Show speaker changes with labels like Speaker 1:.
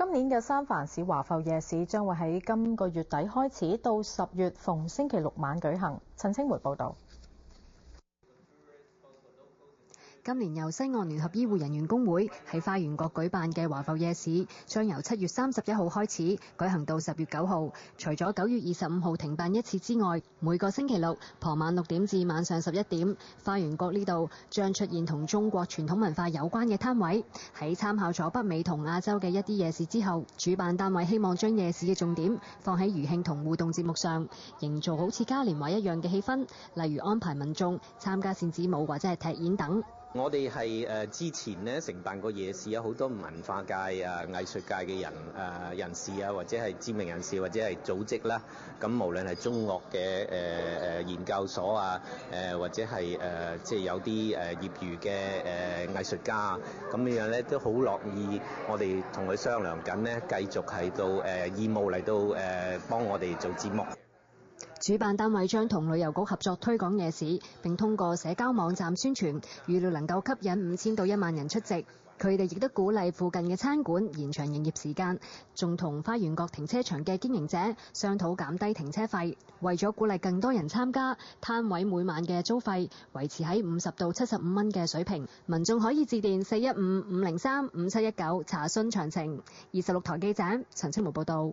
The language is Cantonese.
Speaker 1: 今年嘅三藩市華埠夜市將會喺今個月底開始到10月逢星期六晚舉行。陳清梅報導。
Speaker 2: 今年由西岸聯合醫護人員工會喺花園角舉辦嘅華埠夜市，將由7月31號開始舉行到10月9號。除咗9月25號停辦一次之外，每個星期六傍晚6點至晚上11點，花園角呢度將出現同中國傳統文化有關嘅攤位。喺參考咗北美同亞洲嘅一啲夜市之後，主辦單位希望將夜市嘅重點放喺餘興同互動節目上，營造好似嘉年華一樣嘅氣氛，例如安排民眾參加扇子舞或者係踢毽等。
Speaker 3: 我哋係之前咧承辦過夜市，有好多文化界藝術界嘅人士啊，或者係知名人士或者係組織啦。咁無論係中樂嘅研究所啊，或者係即係有啲業餘嘅藝術家，咁樣咧都好樂意，我哋同佢商量緊咧，繼續喺度義務嚟到幫我哋做節目。
Speaker 2: 主辦單位將同旅遊局合作推廣夜市，並通過社交網站宣傳，預料能夠吸引5000到1萬人出席。佢哋亦都鼓勵附近嘅餐館延長營業時間，仲同花園角停車場嘅經營者商討減低停車費。為咗鼓勵更多人參加，攤位每晚嘅租費維持喺50到75蚊嘅水平。民眾可以致電415-503-5719查詢詳情。26台記者陳清梅報導。